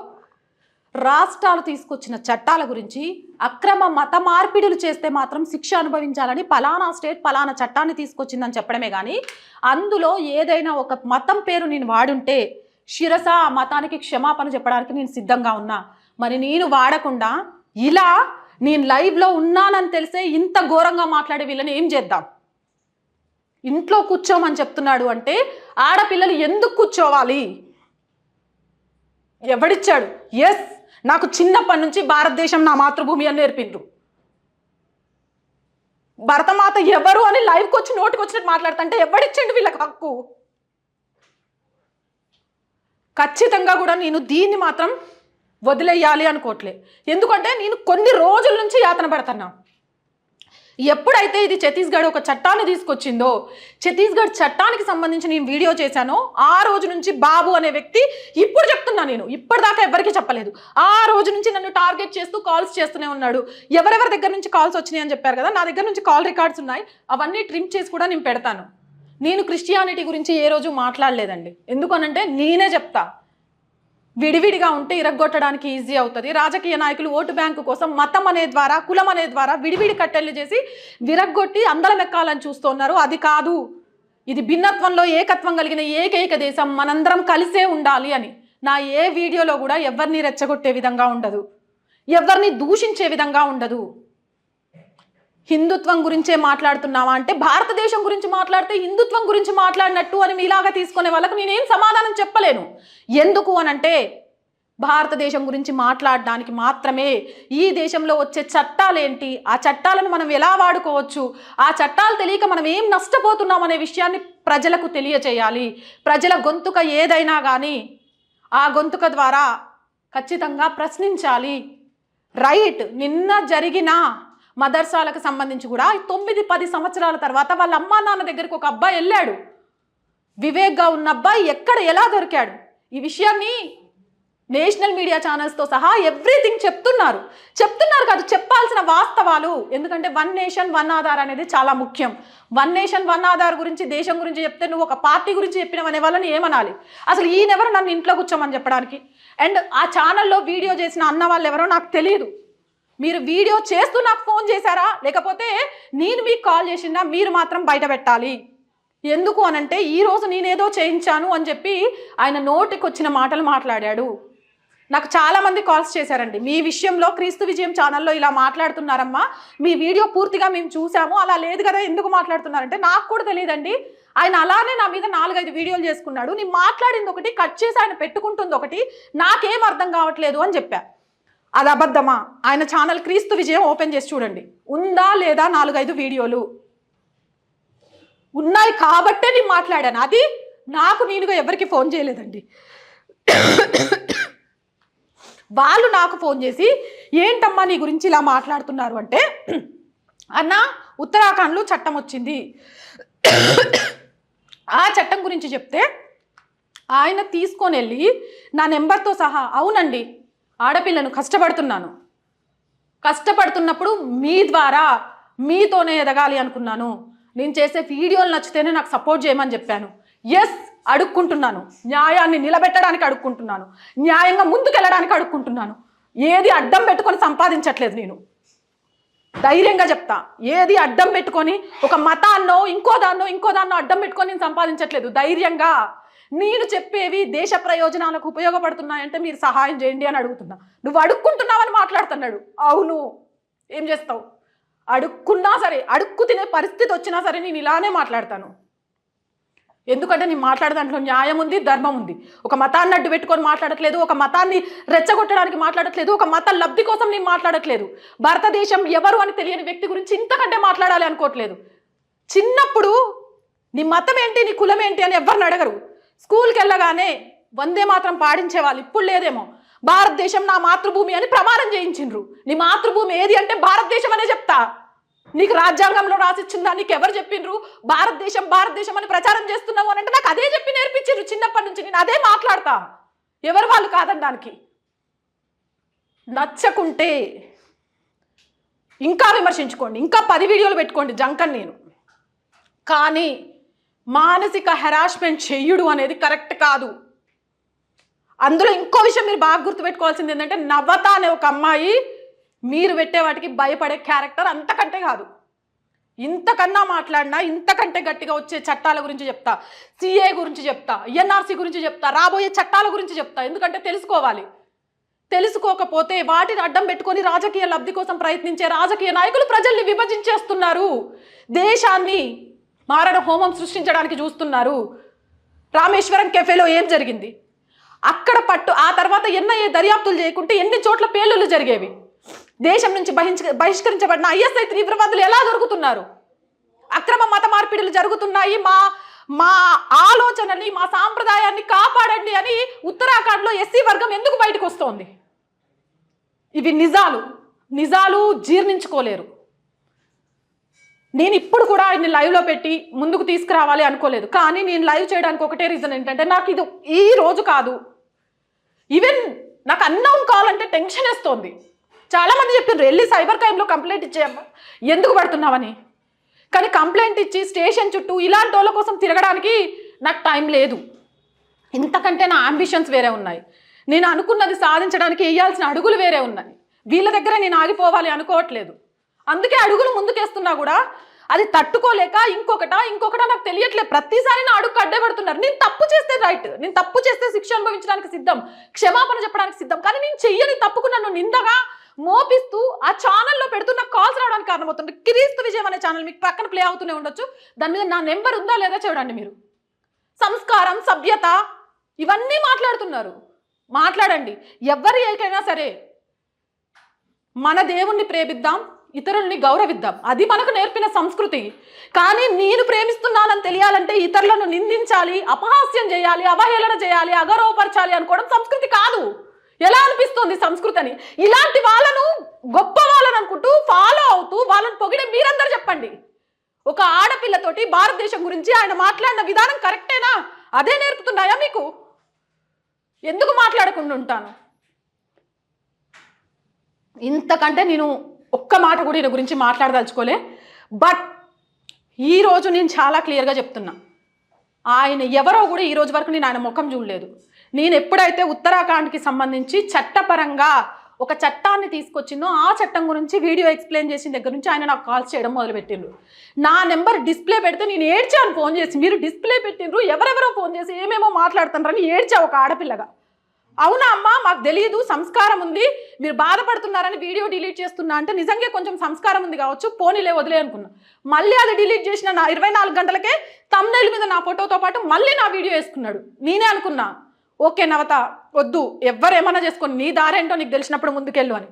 రాష్ట్రాలు తీసుకొచ్చిన చట్టాల గురించి అక్రమ మత మార్పిడులు చేస్తే మాత్రం శిక్ష అనుభవించాలని పలానా స్టేట్ పలానా చట్టాన్ని తీసుకొచ్చిందని చెప్పడమే కానీ అందులో ఏదైనా ఒక మతం పేరు నేను వాడుంటే శిరస ఆ మతానికి క్షమాపణ చెప్పడానికి నేను సిద్ధంగా ఉన్నా. మరి నేను వాడకుండా ఇలా నేను లైవ్లో ఉన్నానని తెలిసే ఇంత ఘోరంగా మాట్లాడే వీళ్ళని ఏం చేద్దాం? ఇంట్లో కూర్చోమని చెప్తున్నాడు అంటే ఆడపిల్లలు ఎందుకు కూర్చోవాలి? ఎవడిచ్చాడు? ఎస్, నాకు చిన్నప్పటి నుంచి భారతదేశం నా మాతృభూమి అని నేర్పిండ్రు. భరతమాత ఎవరు అని లైవ్కి వచ్చి నోటికి వచ్చినట్టు మాట్లాడుతుంటే ఎవడిచ్చిండు వీళ్ళకి హక్కు? ఖచ్చితంగా కూడా నేను దీన్ని మాత్రం వదిలేయాలి అనుకోవట్లే. ఎందుకంటే నేను కొన్ని రోజుల నుంచి యాతన పడుతున్నా. ఎప్పుడైతే ఇది ఛత్తీస్గఢ్ ఒక చట్టాన్ని తీసుకొచ్చిందో, ఛత్తీస్గఢ్ చట్టానికి సంబంధించి నేను వీడియో చేశానో ఆ రోజు నుంచి బాబు అనే వ్యక్తి, ఇప్పుడు చెప్తున్నా నేను, ఇప్పటిదాకా ఎవరికి చెప్పలేదు, ఆ రోజు నుంచి నన్ను టార్గెట్ చేస్తూ కాల్స్ చేస్తూనే ఉన్నాడు. ఎవరెవరి దగ్గర నుంచి కాల్స్ వచ్చినాయి అని చెప్పారు కదా, నా దగ్గర నుంచి కాల్ రికార్డ్స్ ఉన్నాయి, అవన్నీ ట్రిమ్ చేసి కూడా నేను పెడతాను. నేను క్రిస్టియానిటీ గురించి ఏ రోజు మాట్లాడలేదండి. ఎందుకనంటే నేనే చెప్తా, విడివిడిగా ఉంటే ఇరగ్గొట్టడానికి ఈజీ అవుతుంది. రాజకీయ నాయకులు ఓటు బ్యాంకు కోసం మతం అనే ద్వారా, కులం అనే ద్వారా విడివిడి కట్టెలు చేసి విరగ్గొట్టి అందరం ఎక్కాలని చూస్తున్నారు. అది కాదు, ఇది భిన్నత్వంలో ఏకత్వం కలిగిన ఏకైక దేశం, మనందరం కలిసే ఉండాలి అని. నా ఏ వీడియోలో కూడా ఎవరిని రెచ్చగొట్టే విధంగా ఉండదు, ఎవరిని దూషించే విధంగా ఉండదు. హిందుత్వం గురించే మాట్లాడుతున్నావా అంటే, భారతదేశం గురించి మాట్లాడితే హిందుత్వం గురించి మాట్లాడినట్టు అని మీలాగా తీసుకునే వాళ్ళకి నేనేం సమాధానం చెప్పలేను. ఎందుకు అనంటే, భారతదేశం గురించి మాట్లాడడానికి మాత్రమే ఈ దేశంలో వచ్చే చట్టాలేంటి, ఆ చట్టాలను మనం ఎలా వాడుకోవచ్చు, ఆ చట్టాలు తెలియక మనం ఏం నష్టపోతున్నాం అనే విషయాన్ని ప్రజలకు తెలియచేయాలి. ప్రజల గొంతుక ఏదైనా కానీ ఆ గొంతుక ద్వారా ఖచ్చితంగా ప్రశ్నించాలి. రైట్, నిన్న జరిగిన మదర్సాలకు సంబంధించి కూడా 9-10 సంవత్సరాల తర్వాత వాళ్ళ అమ్మా నాన్న దగ్గరికి ఒక అబ్బాయి వెళ్ళాడు. వివేక్గా ఉన్న అబ్బాయి ఎక్కడ ఎలా దొరికాడు, ఈ విషయాన్ని నేషనల్ మీడియా ఛానల్స్తో సహా ఎవ్రీథింగ్ చెప్తున్నారు కాదు, చెప్పాల్సిన వాస్తవాలు. ఎందుకంటే 1 నేషన్ 1 ఆధార్ అనేది చాలా ముఖ్యం. 1 నేషన్ 1 ఆధార్ గురించి, దేశం గురించి చెప్తే నువ్వు ఒక పార్టీ గురించి చెప్పినవనే వాళ్ళని ఏమనాలి? అసలు ఈయనెవరు నన్ను ఇంట్లో కూర్చోమని చెప్పడానికి? అండ్ ఆ ఛానల్లో వీడియో చేసిన అన్న వాళ్ళు ఎవరో నాకు తెలియదు. మీరు వీడియో చేస్తూ నాకు ఫోన్ చేశారా, లేకపోతే నేను మీకు కాల్ చేసినా, మీరు మాత్రం బయట పెట్టాలి. ఎందుకు అనంటే, ఈరోజు నేనేదో చేయించాను అని చెప్పి ఆయన నోటికి వచ్చిన మాటలు మాట్లాడాడు. నాకు చాలామంది కాల్స్ చేశారండి, మీ విషయంలో క్రీస్తు విజయం ఛానల్లో ఇలా మాట్లాడుతున్నారమ్మా, మీ వీడియో పూర్తిగా మేము చూసాము, అలా లేదు కదా, ఎందుకు మాట్లాడుతున్నారంటే, నాకు కూడా తెలియదండి. ఆయన అలానే నా మీద 4-5 వీడియోలు చేసుకున్నాడు. నేను మాట్లాడింది ఒకటి, కట్ చేసి ఆయన పెట్టుకుంటుంది ఒకటి, నాకేం అర్థం కావట్లేదు అని చెప్పా. అది అబద్ధమా? ఆయన ఛానల్ క్రీస్తు విజయం ఓపెన్ చేసి చూడండి, ఉందా లేదా 4-5 వీడియోలు ఉన్నాయి కాబట్టే నేను మాట్లాడాను. అది నాకు నేనుగా ఎవరికి ఫోన్ చేయలేదండి. వాళ్ళు నాకు ఫోన్ చేసి, ఏంటమ్మా నీ గురించి ఇలా మాట్లాడుతున్నారు అంటే, అన్న ఉత్తరాఖండ్లో చట్టం వచ్చింది, ఆ చట్టం గురించి చెప్తే ఆయన తీసుకొని వెళ్ళి నా నెంబర్తో సహా, అవునండి ఆడపిల్లను కష్టపడుతున్నప్పుడు మీ ద్వారా మీతోనే ఎదగాలి అనుకున్నాను, నేను చేసే వీడియోలు నచ్చితేనే నాకు సపోర్ట్ చేయమని చెప్పాను. ఎస్, అడుక్కుంటున్నాను, న్యాయాన్ని నిలబెట్టడానికి అడుక్కుంటున్నాను, న్యాయంగా ముందుకెళ్ళడానికి అడుక్కుంటున్నాను. ఏది అడ్డం పెట్టుకొని సంపాదించట్లేదు. నేను ధైర్యంగా చెప్తా, ఏది అడ్డం పెట్టుకొని ఒక మతాన్నో ఇంకో దాన్నో అడ్డం పెట్టుకొని నేను సంపాదించట్లేదు. ధైర్యంగా నేను చెప్పేవి దేశ ప్రయోజనాలకు ఉపయోగపడుతున్నాయంటే మీరు సహాయం చేయండి అని అడుగుతున్నా. నువ్వు అడుక్కుంటున్నావని మాట్లాడుతున్నాడు. అవును, ఏం చేస్తావు? అడుక్కున్నా సరే, అడుక్కు తినే పరిస్థితి వచ్చినా సరే నేను ఇలానే మాట్లాడతాను. ఎందుకంటే నేను మాట్లాడే దాంట్లో న్యాయం ఉంది, ధర్మం ఉంది. ఒక మతాన్ని అడ్డు పెట్టుకొని మాట్లాడట్లేదు, ఒక మతాన్ని రెచ్చగొట్టడానికి మాట్లాడట్లేదు, ఒక మత లబ్ధి కోసం నేను మాట్లాడట్లేదు. భారతదేశం ఎవరు అని తెలియని వ్యక్తి గురించి ఇంతకంటే మాట్లాడాలి అనుకోవట్లేదు. చిన్నప్పుడు నీ మతం ఏంటి, నీ కులం ఏంటి అని ఎవరిని అడగరు. స్కూల్కి వెళ్ళగానే వందే మాత్రం పాడించేవాళ్ళు, ఇప్పుడు లేదేమో. భారతదేశం నా మాతృభూమి అని ప్రమాణం చేయించిండ్రు. నీ మాతృభూమి ఏది అంటే భారతదేశం అనే చెప్తా. నీకు రాజ్యాంగంలో రాసిచ్చిందా? నీకు ఎవరు చెప్పిండ్రు భారతదేశం అని ప్రచారం చేస్తున్నావు అని అంటే నాకు అదే చెప్పి నేర్పించిండ్రు చిన్నప్పటి నుంచి. నేను అదే మాట్లాడతా, ఎవరు వాళ్ళు కాదనడానికి. నచ్చకుంటే ఇంకా విమర్శించుకోండి, ఇంకా 10 వీడియోలు పెట్టుకోండి, జంకన్ నేను. కానీ మానసిక హెరాస్మెంట్ చెయ్యుడు అనేది కరెక్ట్ కాదు. అందులో ఇంకో విషయం మీరు బాగా గుర్తుపెట్టుకోవాల్సింది ఏంటంటే, నవత అనే ఒక అమ్మాయి మీరు పెట్టే వాటికి భయపడే క్యారెక్టర్ అంతకంటే కాదు. ఇంతకన్నా మాట్లాడినా ఇంతకంటే గట్టిగా వచ్చే చట్టాల గురించి చెప్తా, సిఏ గురించి చెప్తా, ఎన్ఆర్సీ గురించి చెప్తా, రాబోయే చట్టాల గురించి చెప్తా. ఎందుకంటే తెలుసుకోవాలి. తెలుసుకోకపోతే వాటిని అడ్డం పెట్టుకొని రాజకీయ లబ్ధి కోసం ప్రయత్నించే రాజకీయ నాయకులు ప్రజల్ని విభజించేస్తున్నారు, దేశాన్ని మారణ హోమం సృష్టించడానికి చూస్తున్నారు. రామేశ్వరం కెఫేలో ఏం జరిగింది? అక్కడ ఆ తర్వాత ఎన్ఐఏ దర్యాప్తులు చేయకుంటే ఎన్ని చోట్ల పేలుళ్ళు జరిగేవి. దేశం నుంచి బహిష్కరించబడిన ISI తీవ్రవాదులు ఎలా దొరుకుతున్నారు? అక్రమ మత మార్పిడులు జరుగుతున్నాయి. మా ఆలోచనని, మా సాంప్రదాయాన్ని కాపాడండి అని ఉత్తరాఖండ్లో SC వర్గం ఎందుకు బయటకు వస్తోంది? ఇవి నిజాలు జీర్ణించుకోలేరు. నేను ఇప్పుడు కూడా ఆయన్ని లైవ్లో పెట్టి ముందుకు తీసుకురావాలి అనుకోలేదు. కానీ నేను లైవ్ చేయడానికి ఒకటే రీజన్ ఏంటంటే నాకు ఇది ఈ రోజు కాదు, ఈవెన్ నాకు అన్నౌన్ కాల్ అంటే టెన్షన్ వేస్తోంది. చాలామంది చెప్పారు వెళ్ళి సైబర్ క్రైమ్లో కంప్లైంట్ ఇచ్చేయమ్మా, ఎందుకు పడుతున్నావని. కానీ కంప్లైంట్ ఇచ్చి స్టేషన్ చుట్టూ ఇలాంటి వాళ్ళ కోసం తిరగడానికి నాకు టైం లేదు. ఇంతకంటే నా అంబిషన్స్ వేరే ఉన్నాయి. నేను అనుకున్నది సాధించడానికి వేయాల్సిన అడుగులు వేరే ఉన్నాయి. వీళ్ళ దగ్గర నేను ఆగిపోవాలి అనుకోవట్లేదు. అందుకే అడుగులు ముందుకేస్తున్నా కూడా అది తట్టుకోలేక ఇంకొకటా నాకు తెలియట్లేదు. ప్రతిసారి నా అడుగు అడ్డపడుతున్నారు. నేను తప్పు చేస్తే రైట్, నేను తప్పు చేస్తే శిక్ష అనుభవించడానికి సిద్ధం, క్షమాపణ చెప్పడానికి సిద్ధం. కానీ నేను చెయ్యని తప్పుకు నన్ను నిందగా మోపిస్తూ ఆ ఛానల్లో పెడుతున్న కాల్స్ రావడానికి కారణమవుతుంది. క్రీస్తు విజయం అనే ఛానల్ మీకు పక్కన ప్లే అవుతూనే ఉండొచ్చు. దాని మీద నా నెంబర్ ఉందా లేదా చూడండి. మీరు సంస్కారం, సభ్యత ఇవన్నీ మాట్లాడుతున్నారు. మాట్లాడండి. ఎవరికైనా సరే మన దేవుణ్ణి ప్రేమిద్దాం, ఇతరుల్ని గౌరవిద్దాం. అది మనకు నేర్పిన సంస్కృతి. కానీ నేను ప్రేమిస్తున్నానని తెలియాలంటే ఇతరులను నిందించాలి, అపహాస్యం చేయాలి, అవహేళన చేయాలి, అగౌరవపరచాలి అనుకోవడం సంస్కృతి కాదు. ఎలా అనిపిస్తుంది సంస్కృతి అని? ఇలాంటి వాళ్ళను గొప్ప వాళ్ళని అనుకుంటూ ఫాలో అవుతూ వాళ్ళని పొగిడే మీరందరూ చెప్పండి. ఒక ఆడపిల్లతోటి భారతదేశం గురించి ఆయన మాట్లాడిన విధానం కరెక్టేనా? అదే నేర్పుతున్నాయా మీకు? ఎందుకు మాట్లాడకుండా ఉంటాను? ఇంతకంటే నేను ఒక్క మాట కూడా ఈయన గురించి మాట్లాడదలుచుకోలే. బట్ ఈరోజు నేను చాలా క్లియర్గా చెప్తున్నా, ఆయన ఎవరో కూడా ఈరోజు వరకు నేను ఆయన ముఖం చూడలేదు. నేను ఎప్పుడైతే ఉత్తరాఖండ్కి సంబంధించి చట్టపరంగా ఒక చట్టాన్ని తీసుకొచ్చిందో ఆ చట్టం గురించి వీడియో ఎక్స్ప్లెయిన్ చేసిన దగ్గర నుంచి ఆయన నాకు కాల్స్ చేయడం మొదలుపెట్టిండ్రు. నా నెంబర్ డిస్ప్లే పెడితే నేను ఏడ్చాను ఫోన్ చేసి. మీరు డిస్ప్లే పెట్టిండ్రు, ఎవరెవరో ఫోన్ చేసి ఏమేమో మాట్లాడుతున్నారని ఏడ్చా ఒక ఆడపిల్లగా. అవునా అమ్మా, మాకు తెలియదు, సంస్కారం ఉంది, మీరు బాధపడుతున్నారని వీడియో డిలీట్ చేస్తున్నా అంటే నిజంగా కొంచెం సంస్కారం ఉంది కావచ్చు, పోనీలే వదిలే అనుకున్నా. మళ్ళీ అది డిలీట్ చేసిన నా 24 గంటలకే థంబ్నెయిల్ మీద నా ఫోటోతో పాటు మళ్ళీ నా వీడియో వేసుకున్నాడు. నేనే అనుకున్నా ఓకే నవత వద్దు, ఎవరేమన్నా చేసుకొని నీ దారేంటో నీకు తెలిసినప్పుడు ముందుకెళ్ళు అని.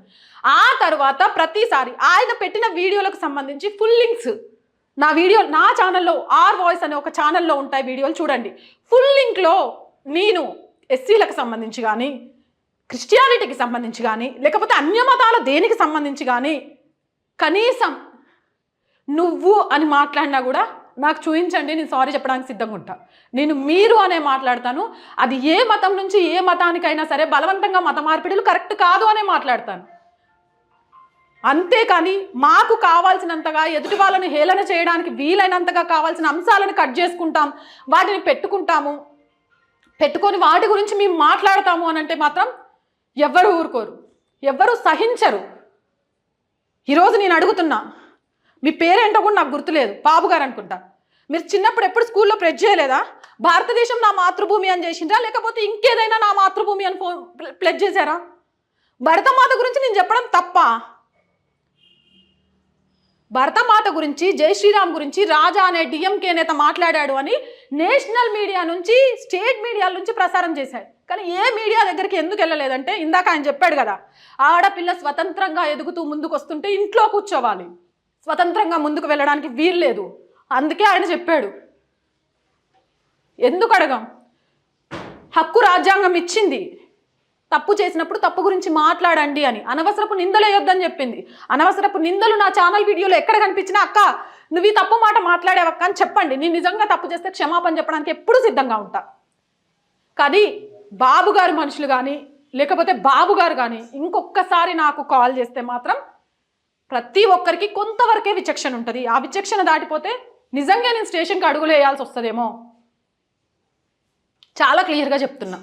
ఆ తర్వాత ప్రతిసారి ఆయన పెట్టిన వీడియోలకు సంబంధించి ఫుల్ లింక్స్ నా వీడియో నా ఛానల్లో ఆర్ వాయిస్ అనే ఒక ఛానల్లో ఉంటాయి వీడియోలు చూడండి. ఫుల్ లింక్లో నేను ఎస్సీలకు సంబంధించి కానీ, క్రిస్టియానిటీకి సంబంధించి కానీ, లేకపోతే అన్యమతాల దేనికి సంబంధించి కానీ కనీసం నువ్వు అని మాట్లాడినా కూడా నాకు చూపించండి, నేను సారీ చెప్పడానికి సిద్ధంగా ఉంటా. నేను మీరు అనే మాట్లాడతాను. అది ఏ మతం నుంచి ఏ మతానికైనా సరే బలవంతంగా మత మార్పిడులు కరెక్ట్ కాదు అనే మాట్లాడతాను. అంతేకాని మాకు కావాల్సినంతగా ఎదుటి వాళ్ళని హేళన చేయడానికి వీలైనంతగా కావాల్సిన అంశాలను కట్ చేసుకుంటాం, వాటిని పెట్టుకొని వాటి గురించి మేము మాట్లాడతాము అని అంటే మాత్రం ఎవ్వరు ఊరుకోరు, ఎవ్వరు సహించరు. ఈరోజు నేను అడుగుతున్నా, మీ పేరేంటో కూడా నాకు గుర్తులేదు, బాబు గారు అనుకుంటా. మీరు చిన్నప్పుడు ఎప్పుడు స్కూల్లో ప్రెస్ చేయలేదా? భారతదేశం నా మాతృభూమి అని చేసిండ్రా, లేకపోతే ఇంకేదైనా నా మాతృభూమి అని ప్లెడ్జ్ చేశారా? భరతమాత గురించి నేను చెప్పడం తప్ప? భరతమాత గురించి, జై శ్రీరామ్ గురించి రాజా అనే డిఎంకే నేత మాట్లాడాడు అని నేషనల్ మీడియా నుంచి, స్టేట్ మీడియాల నుంచి ప్రసారం చేశాడు. కానీ ఏ మీడియా దగ్గరికి ఎందుకు వెళ్ళలేదంటే, ఇందాక ఆయన చెప్పాడు కదా, ఆడపిల్ల స్వతంత్రంగా ఎదుగుతూ ముందుకు వస్తుంటే ఇంట్లో కూర్చోవాలి, స్వతంత్రంగా ముందుకు వెళ్ళడానికి వీల్లేదు. అందుకే ఆయన చెప్పాడు. ఎందుకు అడగం? హక్కు రాజ్యాంగం ఇచ్చింది. తప్పు చేసినప్పుడు తప్పు గురించి మాట్లాడండి అని. అనవసరపు నిందలు వేయొద్దని చెప్పింది. అనవసరపు నిందలు నా ఛానల్ వీడియోలో ఎక్కడ కనిపించినా అక్క నువ్వు ఈ తప్పు మాట మాట్లాడేవక్క అని చెప్పండి. నేను నిజంగా తప్పు చేస్తే క్షమాపణ చెప్పడానికి ఎప్పుడూ సిద్ధంగా ఉంటా. కానీ బాబు గారు మనుషులు కానీ, లేకపోతే బాబు గారు కానీ ఇంకొకసారి నాకు కాల్ చేస్తే మాత్రం ప్రతి ఒక్కరికి కొంతవరకే విచక్షణ ఉంటుంది. ఆ విచక్షణ దాటిపోతే నిజంగా నేను స్టేషన్కి అడుగులు వేయాల్సి వస్తుందేమో. చాలా క్లియర్గా చెప్తున్నా.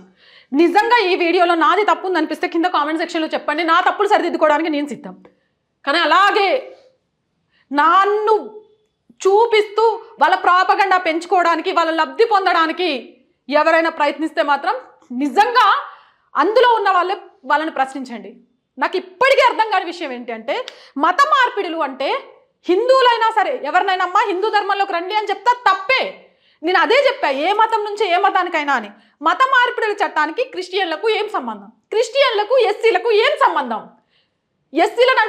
నిజంగా ఈ వీడియోలో నాది తప్పు ఉంది అనిపిస్తే కింద కామెంట్ సెక్షన్లో చెప్పండి, నా తప్పులు సరిదిద్దుకోవడానికి నేను సిద్ధం. కానీ అలాగే నన్ను చూపిస్తూ వాళ్ళ ప్రాపగండా పెంచుకోవడానికి, వాళ్ళ లబ్ధి పొందడానికి ఎవరైనా ప్రయత్నిస్తే మాత్రం నిజంగా అందులో ఉన్న వాళ్ళని ప్రశ్నించండి. నాకు ఇప్పటికీ అర్థం కాని విషయం ఏంటి అంటే, మత మార్పిడులు అంటే హిందువులైనా సరే ఎవరినైనా అమ్మా హిందూ ధర్మంలోకి రండి అని చెప్తా తప్పే. నేను అదే చెప్పా, ఏ మతం నుంచి ఏ మతానికైనా అని. మత మార్పిడుల చట్టానికి క్రిస్టియన్లకు ఏం సంబంధం? క్రిస్టియన్లకు ఎస్సీలకు ఏం సంబంధం? ఎస్సీలను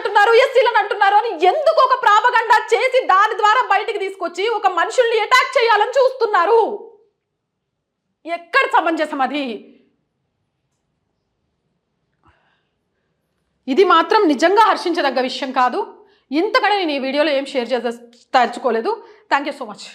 అంటున్నారు అని ఎందుకు ఒక ప్రాపగండా చేసి దాని ద్వారా బయటికి తీసుకొచ్చి ఒక మనుషుల్ని అటాక్ చేయాలని చూస్తున్నారు? ఎక్కడ సమంజసం అది? ఇది మాత్రం నిజంగా హర్షించదగ్గ విషయం కాదు. ఇంతకన్నా నేను ఈ వీడియోలో ఏం షేర్ చేసి తలుచుకోలేదు. Thank you so much.